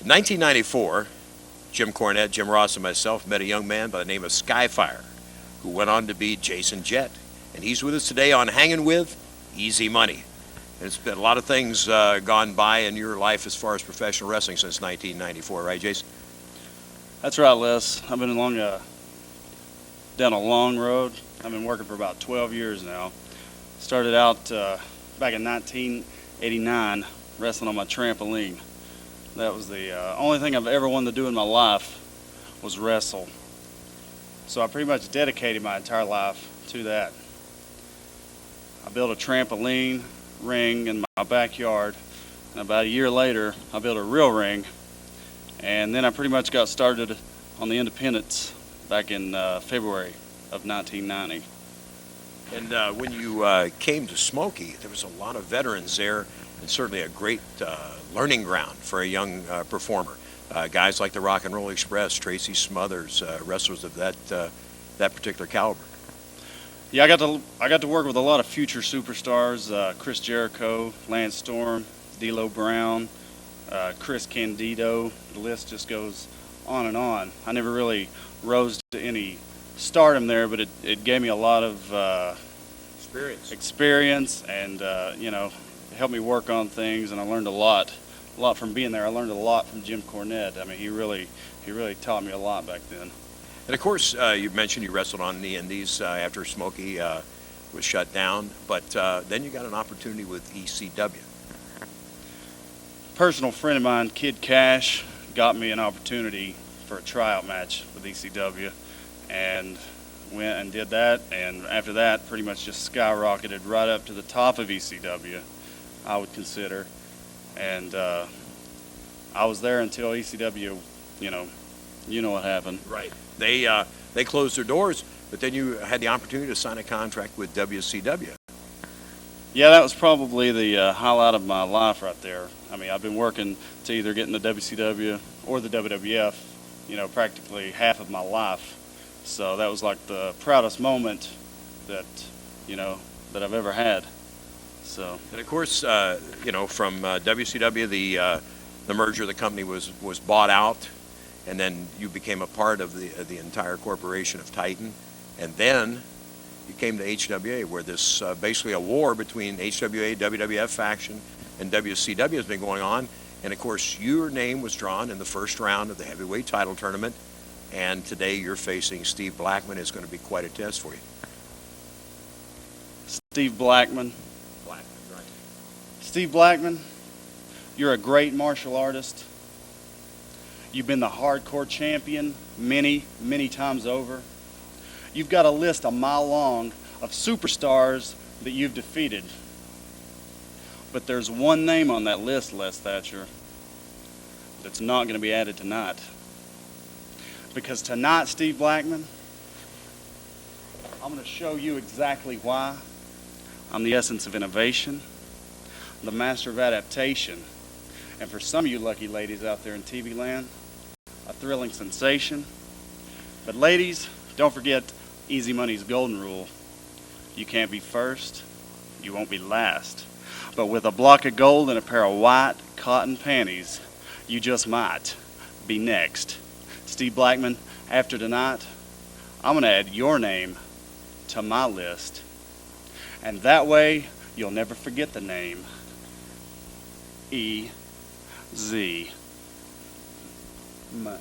In 1994, Jim Cornette, Jim Ross, and myself met a young man by the name of Skyfire, who went on to be Jason Jett. And he's with us today on Hanging With Easy Money. And it's been a lot of things gone by in your life as far as professional wrestling since 1994, right, Jason? That's right, Les. I've been down a long road. I've been working for about 12 years now. Started out back in 1989 wrestling on my trampoline. That was the only thing I've ever wanted to do in my life was wrestle. So I pretty much dedicated my entire life to that. I built a trampoline ring in my backyard, and about a year later I built a real ring, and then I pretty much got started on the independents back in February of 1990. And when you came to Smoky, there was a lot of veterans there, and certainly a great learning ground for a young performer. Guys like the Rock and Roll Express, Tracy Smothers, wrestlers of that particular caliber. Yeah, I got to work with a lot of future superstars: Chris Jericho, Lance Storm, D'Lo Brown, Chris Candido. The list just goes on and on. I never really rose to any stardom there, but it gave me a lot of experience, and it helped me work on things, and I learned a lot from being there. I learned a lot from Jim Cornette. I mean, he really taught me a lot back then. And of course, you mentioned you wrestled on the Indies after Smoky was shut down, but then you got an opportunity with ECW. Personal friend of mine, Kid Cash, got me an opportunity for a tryout match with ECW, and went and did that, and after that pretty much just skyrocketed right up to the top of ECW, I would consider. And I was there until ECW, you know what happened. Right. They closed their doors, but then you had the opportunity to sign a contract with W.C.W. Yeah, that was probably the highlight of my life right there. I mean, I've been working to either get in the WCW or the WWF, practically half of my life. So that was like the proudest moment that I've ever had. So. And of course, from WCW, the merger of the company was bought out, and then you became a part of the entire corporation of Titan, and then you came to HWA, where this basically a war between HWA, WWF faction, and WCW has been going on. And of course, your name was drawn in the first round of the heavyweight title tournament, and today you're facing Steve Blackman. Is going to be quite a test for you. Steve Blackman. Right. Steve Blackman, you're a great martial artist. You've been the hardcore champion many, many times over. You've got a list a mile long of superstars that you've defeated. But there's one name on that list, Les Thatcher, that's not going to be added tonight. Because tonight, Steve Blackman, I'm going to show you exactly why I'm the essence of innovation, the master of adaptation, and for some of you lucky ladies out there in TV land, a thrilling sensation. But ladies, don't forget Easy Money's golden rule. You can't be first, you won't be last. But with a block of gold and a pair of white cotton panties, you just might be next. Steve Blackman, after tonight, I'm going to add your name to my list. And that way, you'll never forget the name. E.Z. Money.